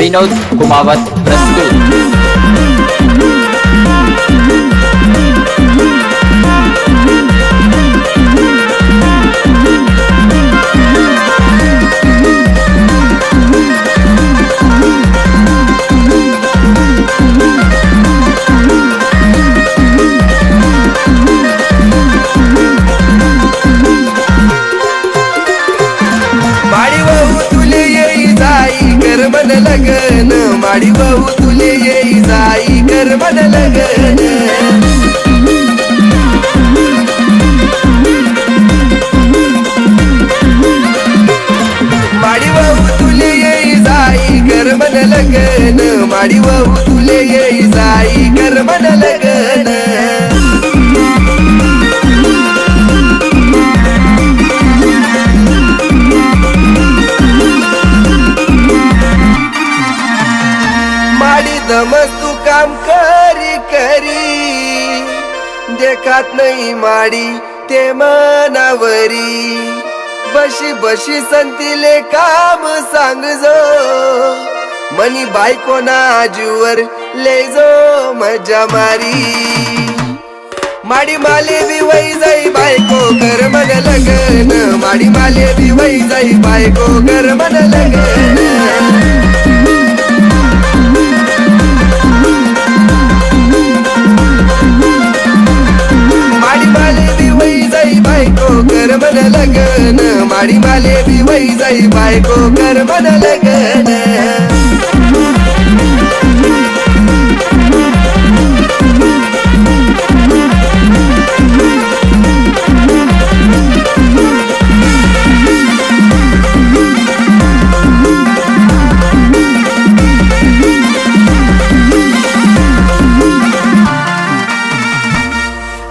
विनोद कुमावत प्रस्तुत। लगन माडी भाऊ तुले येई जाई कर मन लगन माडी भाऊ तुले येई जाई कर मन लगन माडी भाऊ तुले येई जाई कर मन लगन दमस तू काम करी करी देखात नाही माडी ते मनावरी बशी बशी संतीले काम सांग जो मनी बायको ना आजूवर ले जो मजा मारी माडी माले बी वई जाई बायको कर मन लगन माडी माले बी वई जाई बायको कर मन लगन कर मन लगन माडी माले बी वई जाई बायको कर मन लगन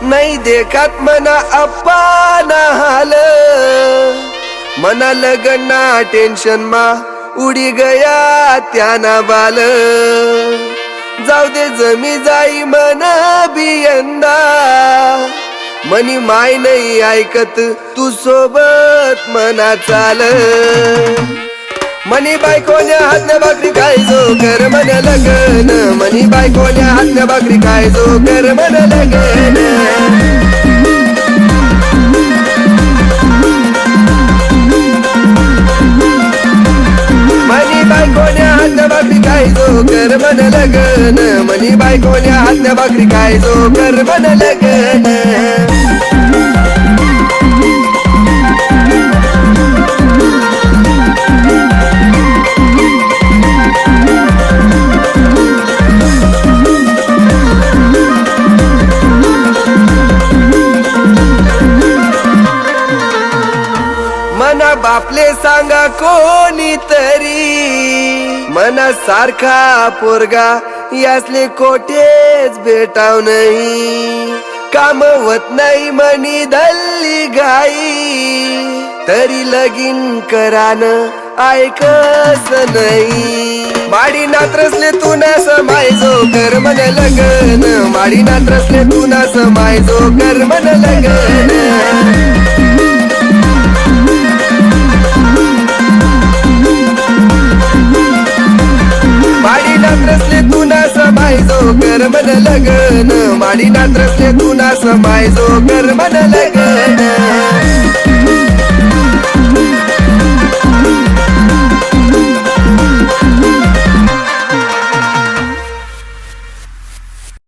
नहीं देखात मना अप्पा ना हाल मना लगना टेन्शन मा उडी गया त्याना बाल जाऊ दे जमी जाई मन बियंदा मनी माय नाही ऐकत तू सोबत मना चाल मनी बायकोल्या हातल्या भाकरी खायचो कर मन लगन मनी बायकोल्या हातल्या भाकरी खायचो कर मन लगन मनी बायकोल्या हातल्या भाकरी खायचो कर मन लगन मनी बायकोल्या हातल्या भाकरी खायचो कर मन लगन मना बापले सांगा कोणी तरी मना सारखा पोरगा यासले कोठेच भेटाव नाही काम होत नाही मनी दल्ली गाई तरी लगीन करान ऐकस नाही माडी नात्रसले तू ना समायजो कर मन लगन माडी नात्रसले तू ना समायजो कर मन लगन माडी नात्रसले तू ना समायजो कर मन लगन माडी नात्रसले तू ना समायजो कर मन लगन